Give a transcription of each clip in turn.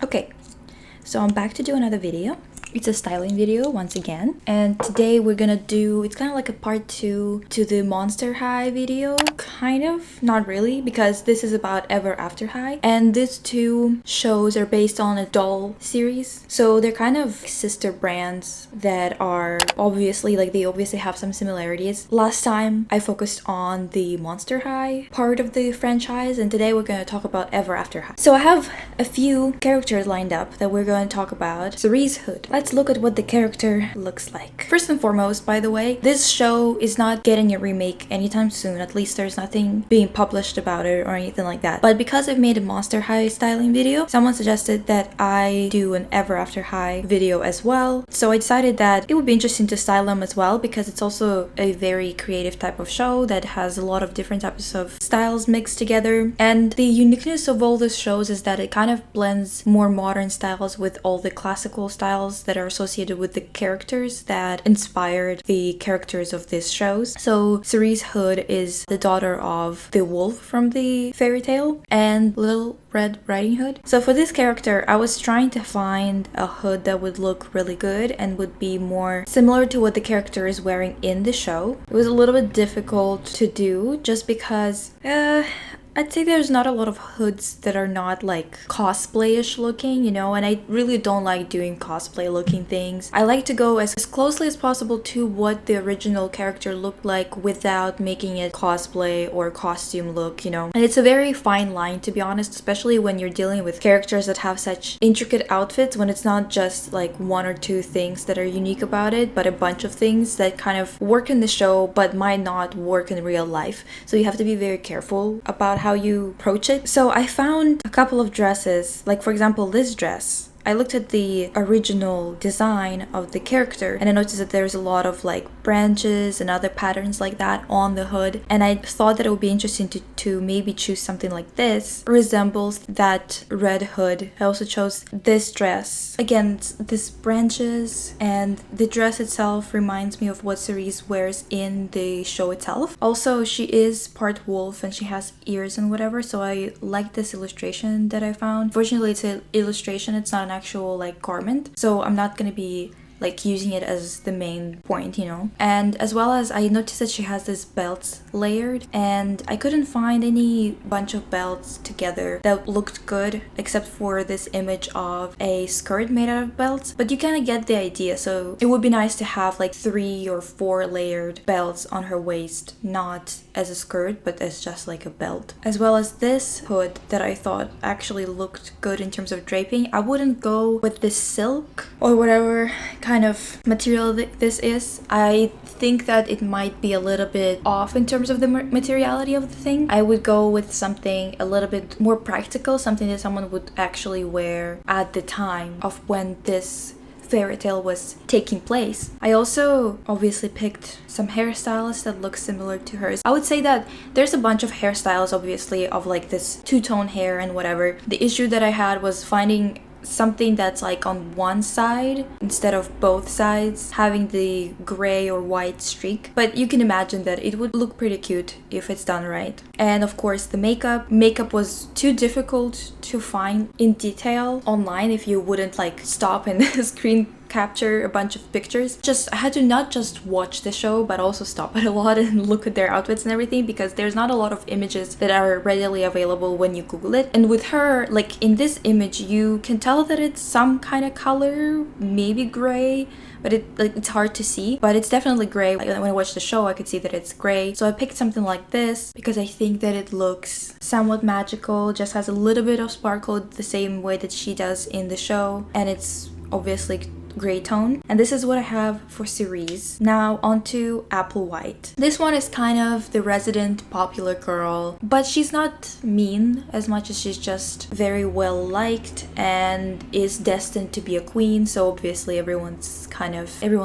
Okay, so I'm back to do another video. It's a styling video once again, and today we're gonna do, it's kind of like a part 2 to the Monster High video. Kind of, not really, because this is about Ever After High, and these two shows are based on a doll series, so they're kind of sister brands that are obviously, like, they obviously have some similarities. Last time I focused on the Monster High part of the franchise, and today we're gonna talk about Ever After High. So I have a few characters lined up that we're going to talk about. Cerise Hood. Let's look at what the character looks like. First and foremost, by the way, this show is not getting a remake anytime soon. At least there's nothing being published about it or anything like that. But because I've made a Monster High styling video, someone suggested that I do an Ever After High video as well. So I decided that it would be interesting to style them as well, because it's also a very creative type of show that has a lot of different types of styles mixed together. And the uniqueness of all these shows is that it kind of blends more modern styles with all the classical styles that are associated with the characters that inspired the characters of these shows. So Cerise Hood is the daughter of the wolf from the fairy tale and Little Red Riding Hood. So for this character, I was trying to find a hood that would look really good and would be more similar to what the character is wearing in the show. It was a little bit difficult to do just because I'd say there's not a lot of hoods that are not like cosplay-ish looking, you know, and I really don't like doing cosplay looking things. I like to go as closely as possible to what the original character looked like without making it cosplay or costume look, you know. And it's a very fine line, to be honest, especially when you're dealing with characters that have such intricate outfits, when it's not just like one or two things that are unique about it, but a bunch of things that kind of work in the show but might not work in real life. So you have to be very careful about how you approach it. So I found a couple of dresses, like for example this dress. I looked at the original design of the character and I noticed that there's a lot of like branches and other patterns like that on the hood, and I thought that it would be interesting to maybe choose something like this. It resembles that red hood. I also chose this dress. Again, this branches, and the dress itself reminds me of what Cerise wears in the show itself. Also, she is part wolf and she has ears and whatever, so I like this illustration that I found. Fortunately, it's an illustration, it's not an actual like garment, so I'm not gonna be like using it as the main point, you know. And as well as I noticed that she has this belts layered, and I couldn't find any bunch of belts together that looked good except for this image of a skirt made out of belts, but you kind of get the idea. So it would be nice to have like 3 or 4 layered belts on her waist, not as a skirt but as just like a belt. As well as this hood that I thought actually looked good in terms of draping. I wouldn't go with this silk or whatever kind of material this is. I think that it might be a little bit off in terms of the materiality of the thing. I would go with something a little bit more practical, something that someone would actually wear at the time of when this fairy tale was taking place. I also obviously picked some hairstylists that look similar to hers. I would say that there's a bunch of hairstyles obviously of like this two-tone hair and whatever. The issue that I had was finding something that's like on one side instead of both sides, having the gray or white streak. But you can imagine that it would look pretty cute if it's done right. And of course the makeup was too difficult to find in detail online if you wouldn't like stop and screen capture a bunch of pictures. I had to not just watch the show but also stop it a lot and look at their outfits and everything, because there's not a lot of images that are readily available when you Google it. And with her, like in this image, you can tell that it's some kind of color, maybe gray, but it's hard to see, but it's definitely gray. Like, when I watched the show I could see that it's gray, so I picked something like this because I think that it looks somewhat magical, just has a little bit of sparkle the same way that she does in the show, and it's obviously gray tone. And this is what I have for Cerise. Now onto Apple White. This one is kind of the resident popular girl, but she's not mean as much as she's just very well liked and is destined to be a queen, so obviously everyone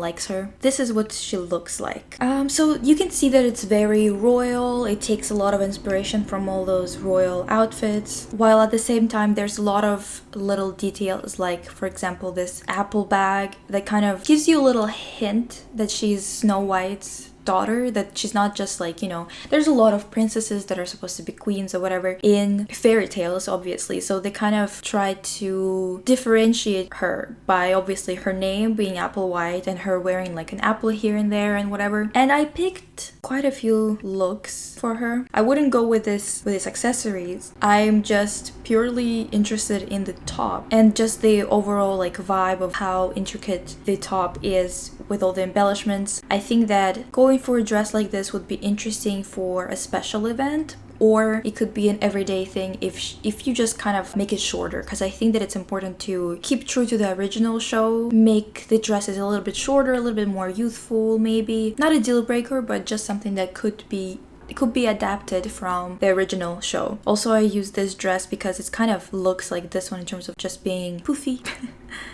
likes her. This is what she looks like. So you can see that it's very royal. It takes a lot of inspiration from all those royal outfits, while at the same time there's a lot of little details, like for example this apple bag that kind of gives you a little hint that she's Snow White daughter, that she's not just like, you know, there's a lot of princesses that are supposed to be queens or whatever in fairy tales, obviously. So they kind of try to differentiate her by obviously her name being Applewhite and her wearing like an apple here and there and whatever. And I picked quite a few looks for her. I wouldn't go with this accessories. I'm just purely interested in the top and just the overall like vibe of how intricate the top is with all the embellishments. I think that going for a dress like this would be interesting for a special event, or it could be an everyday thing if you just kind of make it shorter, because I think that it's important to keep true to the original show, make the dresses a little bit shorter, a little bit more youthful, maybe not a deal breaker, but just something that could be adapted from the original show. Also, I use this dress because it kind of looks like this one in terms of just being poofy.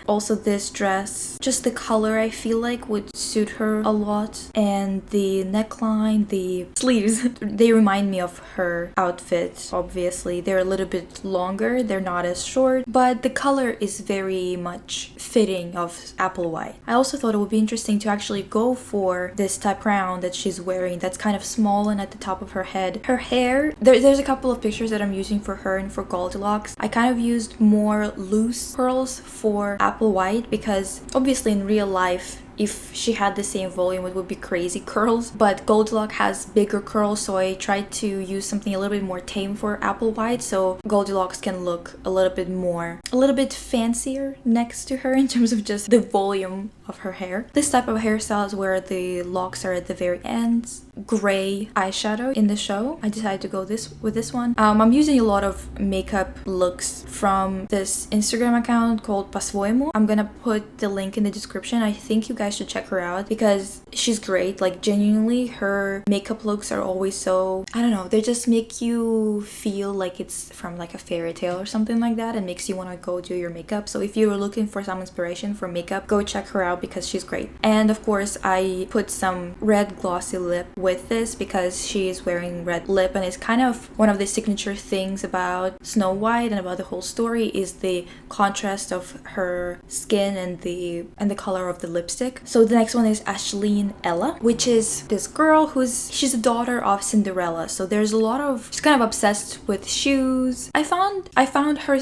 Also, this dress, just the color I feel like would suit her a lot, and the neckline, the sleeves, they remind me of her outfit. Obviously, they're a little bit longer, they're not as short, but the color is very much fitting of Applewhite. I also thought it would be interesting to actually go for this type crown that she's wearing that's kind of small and at the top of her head. Her hair, there's a couple of pictures that I'm using for her and for Goldilocks. I kind of used more loose curls for Applewhite because obviously in real life, if she had the same volume, it would be crazy curls, but Goldilocks has bigger curls, so I tried to use something a little bit more tame for Applewhite, so Goldilocks can look a little bit fancier next to her in terms of just the volume of her hair. This type of hairstyle is where the locks are at the very ends. Gray eyeshadow in the show. I decided to go with this one. I'm using a lot of makeup looks from this Instagram account called Posvoemu. I'm gonna put the link in the description. I think you guys should check her out because she's great. Like genuinely, her makeup looks are always so, I don't know, they just make you feel like it's from like a fairy tale or something like that, and makes you want to go do your makeup. So if you're looking for some inspiration for makeup, go check her out because she's great. And of course, I put some red glossy lip with this because she is wearing red lip, and it's kind of one of the signature things about Snow White and about the whole story is the contrast of her skin and the color of the lipstick. So the next one is Ashlynn Ella, which is this girl she's a daughter of Cinderella. So there's a lot of, she's kind of obsessed with shoes. I found her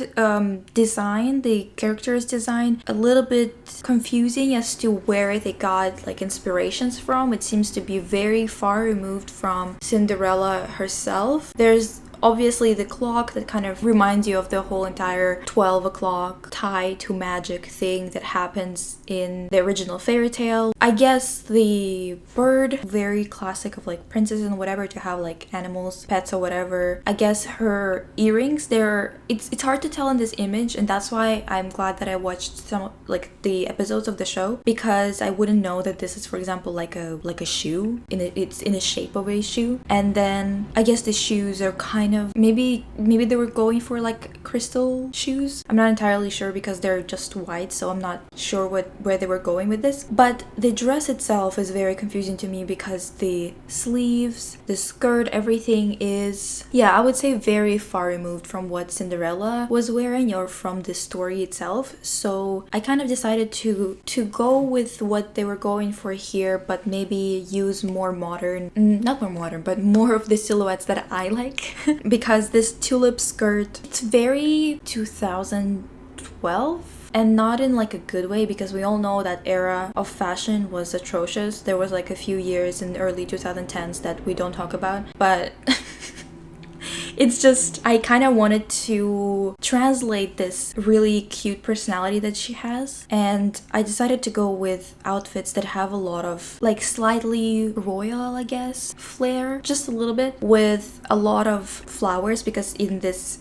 design, the character's design, a little bit confusing as to where they got like inspirations from. It seems to be very far removed from Cinderella herself. There's obviously the clock that kind of reminds you of the whole entire 12 o'clock tie to magic thing that happens in the original fairy tale. I guess the bird, very classic of like princesses and whatever, to have like animals, pets or whatever. I guess her earrings, it's hard to tell in this image, and that's why I'm glad that I watched some like the episodes of the show, because I wouldn't know that this is, for example, like a shoe, it's in the shape of a shoe. And then I guess the shoes are kind of, maybe they were going for like crystal shoes. I'm not entirely sure because they're just white, so I'm not sure where they were going with this. But the dress itself is very confusing to me because the sleeves, the skirt, everything is, yeah, I would say very far removed from what Cinderella was wearing or from the story itself. So I kind of decided to go with what they were going for here, but maybe use more modern, not more modern, but more of the silhouettes that I like. Because this tulip skirt, it's very 2012, and not in like a good way, because we all know that era of fashion was atrocious. There was like a few years in the early 2010s that we don't talk about, but it's just, I kind of wanted to translate this really cute personality that she has, and I decided to go with outfits that have a lot of like slightly royal, I guess, flair, just a little bit, with a lot of flowers, because in this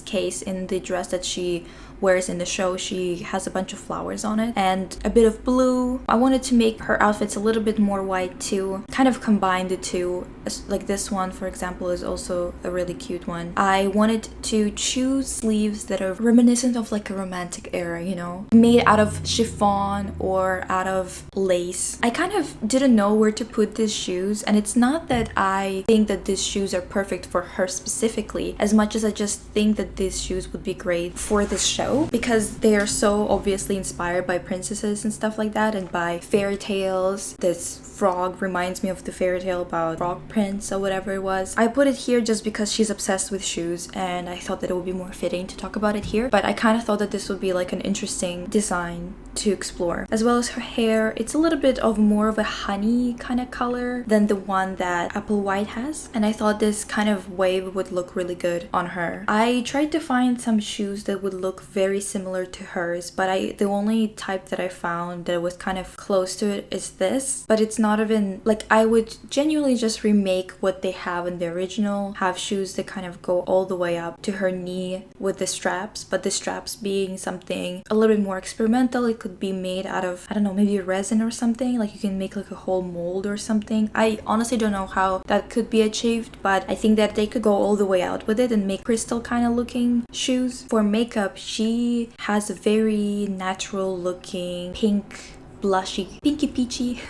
case, in the dress that she wears in the show, she has a bunch of flowers on it and a bit of blue. I wanted to make her outfits a little bit more white too, kind of combine the two. Like this one, for example, is also a really cute cute one. I wanted to choose sleeves that are reminiscent of like a romantic era, you know, made out of chiffon or out of lace. I kind of didn't know where to put these shoes, and it's not that I think that these shoes are perfect for her specifically, as much as I just think that these shoes would be great for this show because they are so obviously inspired by princesses and stuff like that, and by fairy tales. This frog reminds me of the fairy tale about Frog Prince or whatever it was. I put it here just because she's obsessed with shoes, and I thought that it would be more fitting to talk about it here, but I kind of thought that this would be like an interesting design to explore. As well as her hair, it's a little bit of more of a honey kind of color than the one that Apple White has, and I thought this kind of wave would look really good on her. I tried to find some shoes that would look very similar to hers, but the only type that I found that was kind of close to it is this, but it's not even like I would genuinely just remake what they have in the original, have shoes that kind of go all the way up to her knee with the straps, but the straps being something a little bit more experimental. It could be made out of, I don't know, maybe resin or something, like you can make like a whole mold or something. I honestly don't know how that could be achieved, but I think that they could go all the way out with it and make crystal kind of looking shoes. For makeup, she has a very natural looking pink, blushy, pinky peachy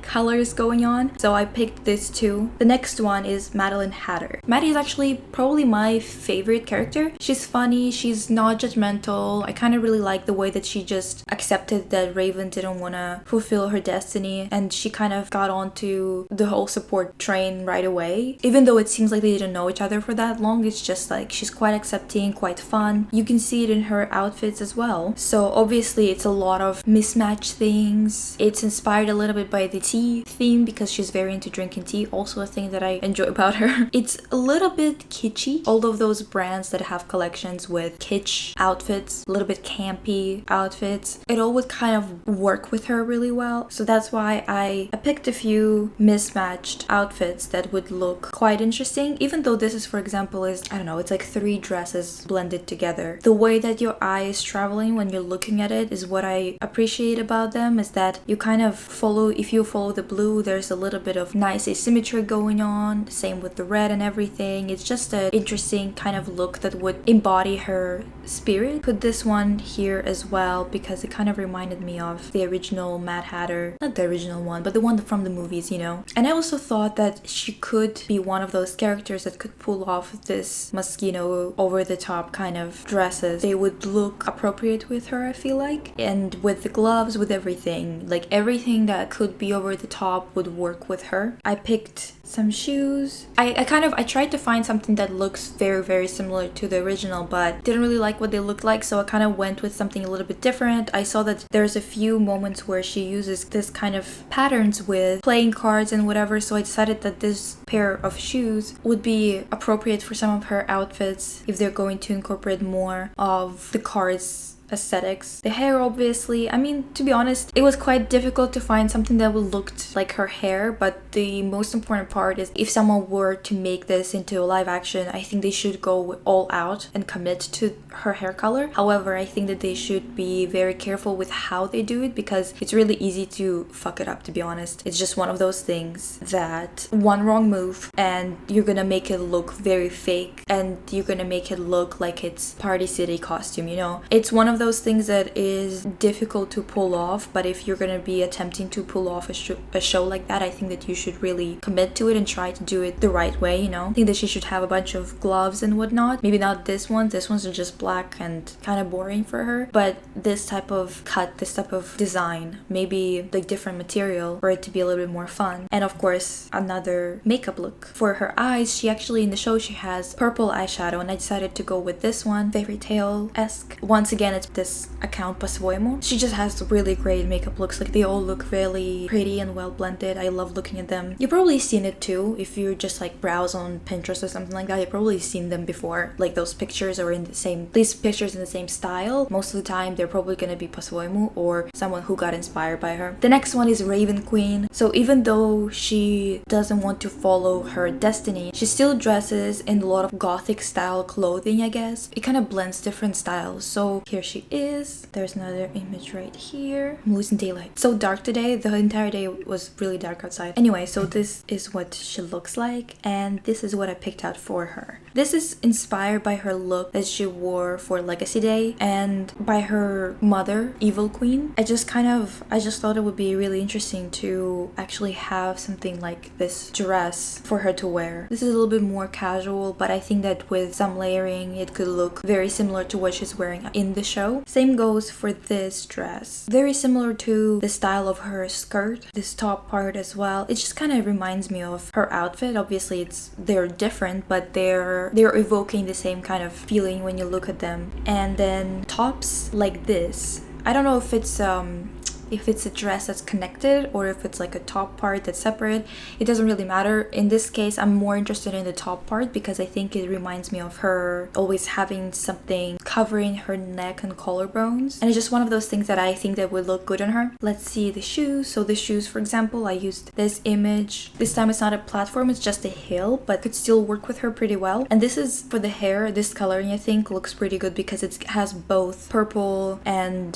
colors going on, so I picked this too. The next one is Madeline Hatter. Maddie is actually probably my favorite character. She's funny, she's not judgmental. I kind of really like the way that she just accepted that Raven didn't want to fulfill her destiny, and she kind of got onto the whole support train right away. Even though it seems like they didn't know each other for that long, it's just like she's quite accepting, quite fun. You can see it in her outfits as well. So obviously it's a lot of mismatched things. It's inspired a little bit by the tea theme because she's very into drinking tea, also a thing that I enjoy about her. It's a little bit kitschy. All of those brands that have collections with kitsch outfits, a little bit campy outfits, it all would kind of work with her really well. So that's why I picked a few mismatched outfits that would look quite interesting, even though this is, for example, is, I don't know, it's like 3 dresses blended together. The way that your eye is traveling when you're looking at it is what I appreciate about them, is that you kind of follow, if you follow the blue, there's a little bit of nice asymmetry going on, same with the red and everything. It's just an interesting kind of look that would embody her spirit. Put this one here as well because it kind of reminded me of the original Mad Hatter, not the original one, but the one from the movies, you know. And I also thought that she could be one of those characters that could pull off this Moschino over the top kind of dresses. They would look appropriate with her, I feel like, and with the gloves, with everything, like everything that could be over the top would work with her. I picked some shoes. I tried to find something that looks very, very similar to the original, but didn't really like what they looked like, so I kind of went with something a little bit different. I saw that there's a few moments where she uses this kind of patterns with playing cards and whatever, so I decided that this pair of shoes would be appropriate for some of her outfits if they're going to incorporate more of the cards aesthetics. The hair, obviously, I mean, to be honest, it was quite difficult to find something that would look like her hair, but the most important part is if someone were to make this into a live action, I think they should go all out and commit to her hair color. However, I think that they should be very careful with how they do it because it's really easy to fuck it up, to be honest. It's just one of those things that one wrong move and you're gonna make it look very fake, and you're gonna make it look like it's Party City costume, you know? It's one of those things that is difficult to pull off, but if you're gonna be attempting to pull off a show like that, I think that you should really commit to it and try to do it the right way, you know? I think that she should have a bunch of gloves and whatnot. Maybe not this one. This one's just black and kind of boring for her, but this type of cut, this type of design, maybe like different material for it to be a little bit more fun. And of course, another makeup look. For her eyes, she actually, in the show, she has purple eyeshadow, and I decided to go with this one, fairy tale-esque. Once again, it's this account Posvoemu. She just has really great makeup looks. Like, they all look really pretty and well blended. I love looking at them. You've probably seen it too. If you just like browse on Pinterest or something like that, you've probably seen them before. Like, those pictures are in the same, these pictures in the same style. Most of the time, they're probably gonna be Posvoemu or someone who got inspired by her. The next one is Raven Queen. So even though she doesn't want to follow her destiny, she still dresses in a lot of gothic style clothing, I guess. It kind of blends different styles. So here she she is. There's another image right here. I'm losing daylight. So dark today. The entire day was really dark outside. Anyway, so this is what she looks like, and this is what I picked out for her. This is inspired by her look that she wore for Legacy Day and by her mother, Evil Queen. I just thought it would be really interesting to actually have something like this dress for her to wear. This is a little bit more casual, but I think that with some layering it could look very similar to what she's wearing in the show. Same goes for this dress. Very similar to the style of her skirt, this top part as well. It just kind of reminds me of her outfit. Obviously they're different, but they're evoking the same kind of feeling when you look at them. And then tops like this. I don't know if it's a dress that's connected or if it's like a top part that's separate. It doesn't really matter. In this case, I'm more interested in the top part because I think it reminds me of her always having something covering her neck and collarbones. And it's just one of those things that I think that would look good on her. Let's see the shoes. So the shoes, for example, I used this image. This time it's not a platform, it's just a heel, but could still work with her pretty well. And this is for the hair. This coloring I think looks pretty good because it has both purple and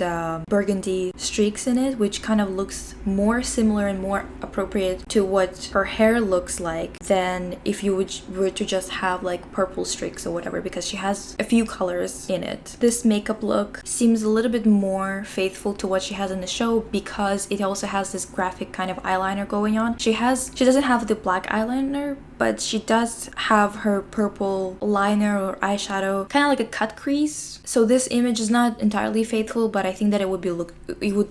burgundy streaks in it, which kind of looks more similar and more appropriate to what her hair looks like than if you were to just have like purple streaks or whatever, because she has a few colors in it. This makeup look seems a little bit more faithful to what she has in the show because it also has this graphic kind of eyeliner going on. She doesn't have the black eyeliner, but she does have her purple liner or eyeshadow, kind of like a cut crease. So this image is not entirely faithful, but I think that it would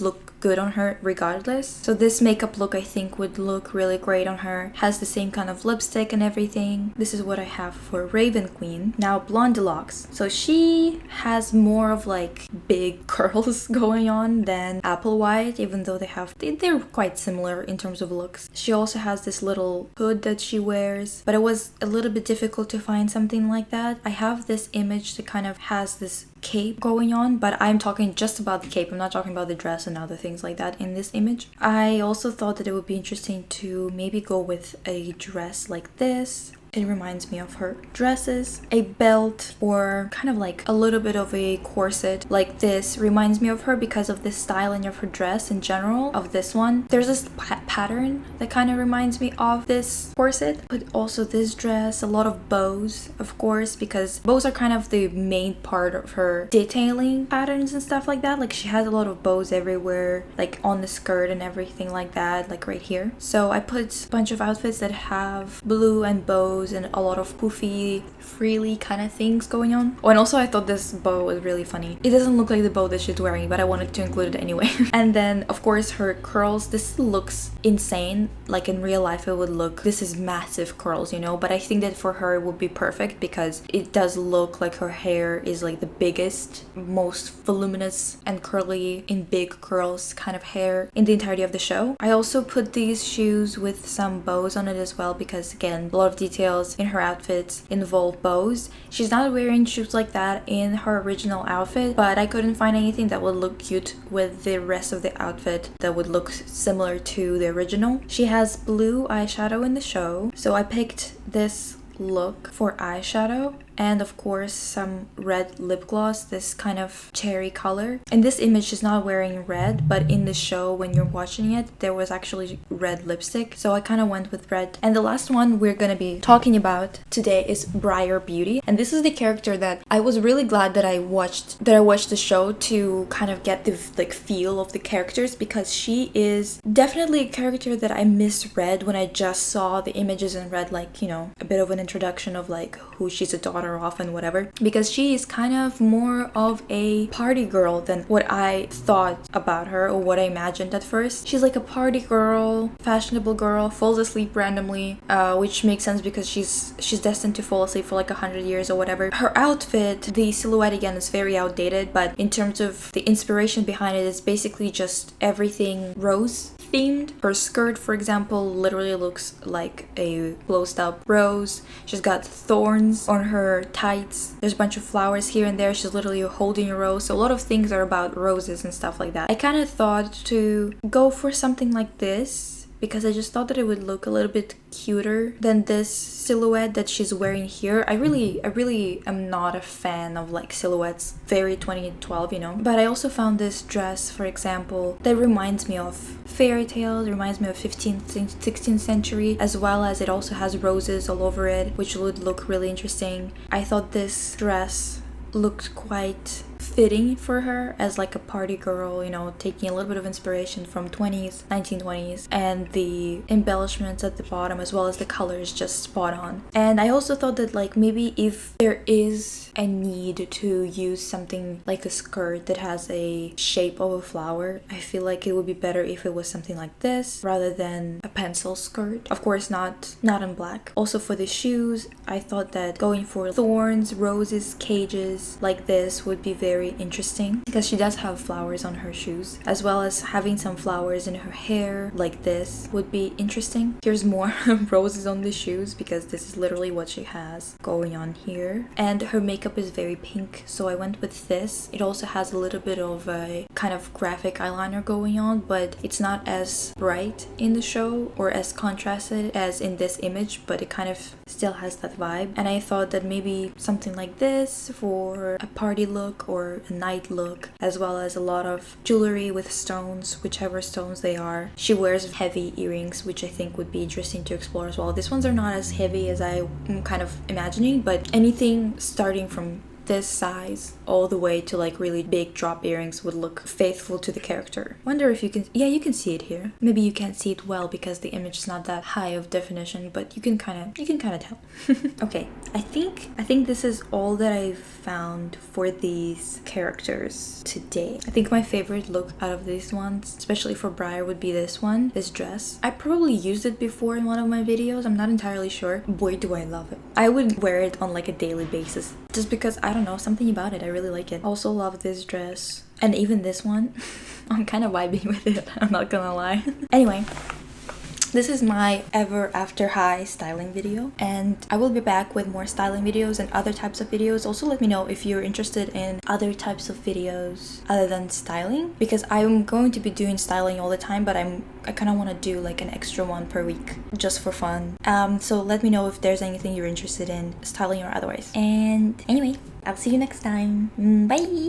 look good on her regardless. So this makeup look I think would look really great on her. Has the same kind of lipstick and everything. This is what I have for Raven Queen. Now Blondie Lockes. So she has more of like big curls going on than Applewhite, even though they're quite similar in terms of looks. She also has this little hood that she wears, but it was a little bit difficult to find something like that. I have this image that kind of has this cape going on, but I'm talking just about the cape. I'm not talking about the dress and other things like that in this image. I also thought that it would be interesting to maybe go with a dress like this. It reminds me of her dresses. A belt or kind of like a little bit of a corset like this reminds me of her because of the styling of her dress in general, of this one. There's this pattern that kind of reminds me of this corset, but also this dress, a lot of bows, of course, because bows are kind of the main part of her detailing patterns and stuff like that. Like she has a lot of bows everywhere, like on the skirt and everything like that, like right here. So I put a bunch of outfits that have blue and bows and a lot of poofy, frilly kind of things going on. Oh, and also I thought this bow was really funny. It doesn't look like the bow that she's wearing, but I wanted to include it anyway. And then of course her curls. This looks insane. Like in real life it would look, this is massive curls, you know, but I think that for her it would be perfect because it does look like her hair is like the biggest, most voluminous and curly in big curls kind of hair in the entirety of the show. I also put these shoes with some bows on it as well because again, a lot of details in her outfits involve bows. She's not wearing shoes like that in her original outfit, but I couldn't find anything that would look cute with the rest of the outfit that would look similar to the original. She has blue eyeshadow in the show, so I picked this look for eyeshadow, and of course some red lip gloss, this kind of cherry color. In this image she's not wearing red, but in the show when you're watching it there was actually red lipstick, so I kind of went with red. And the last one we're gonna be talking about today is Briar Beauty, and this is the character that I was really glad that I watched the show to kind of get the like feel of the characters, because she is definitely a character that I misread when I just saw the images and read like, you know, a bit of an introduction of like who she's a daughter of and whatever, because she is kind of more of a party girl than what I thought about her or what I imagined at first. She's like a party girl, fashionable girl, falls asleep randomly, which makes sense because she's destined to fall asleep for like 100 years or whatever. Her outfit, the silhouette again is very outdated, but in terms of the inspiration behind it, it's basically just everything rose themed. Her skirt, for example, literally looks like a closed up rose. She's got thorns on her tights. There's a bunch of flowers here and there. She's literally holding a rose. So a lot of things are about roses and stuff like that. I kind of thought to go for something like this because I just thought that it would look a little bit cuter than this silhouette that she's wearing here. I really am not a fan of like silhouettes, very 2012, you know. But I also found this dress, for example, that reminds me of fairy tales, reminds me of 15th, 16th century, as well as it also has roses all over it, which would look really interesting. I thought this dress looked quite fitting for her as like a party girl, you know, taking a little bit of inspiration from 1920s, and the embellishments at the bottom as well as the colors just spot on. And I also thought that like maybe if there is a need to use something like a skirt that has a shape of a flower, I feel like it would be better if it was something like this rather than a pencil skirt. Of course not in black. Also for the shoes, I thought that going for thorns, roses, cages like this would be very interesting because she does have flowers on her shoes, as well as having some flowers in her hair like this would be interesting. Here's more roses on the shoes because this is literally what she has going on here. And her makeup is very pink, so I went with this. It also has a little bit of a kind of graphic eyeliner going on, but it's not as bright in the show or as contrasted as in this image, but it kind of still has that vibe. And I thought that maybe something like this for a party look or a night look, as well as a lot of jewelry with stones, whichever stones they are. She wears heavy earrings, which I think would be interesting to explore as well. These ones are not as heavy as I'm kind of imagining, but anything starting from this size all the way to like really big drop earrings would look faithful to the character. Wonder if you can, yeah, you can see it here. Maybe you can't see it well because the image is not that high of definition, but you can kind of tell. Okay, I think this is all that I've found for these characters today. I think my favorite look out of these ones, especially for Briar, would be this one, this dress. I probably used it before in one of my videos, I'm not entirely sure. Boy, do I love it. I would wear it on like a daily basis just because, I don't know, something about it, I really like it. Also love this dress, and even this one. I'm kind of vibing with it, I'm not gonna lie. Anyway, this is my ever after high styling video, and I will be back with more styling videos and other types of videos. Also let me know if you're interested in other types of videos other than styling, because I'm going to be doing styling all the time, but I kind of want to do like an extra one per week just for fun. So let me know if there's anything you're interested in, styling or otherwise. And anyway, I'll see you next time. Bye!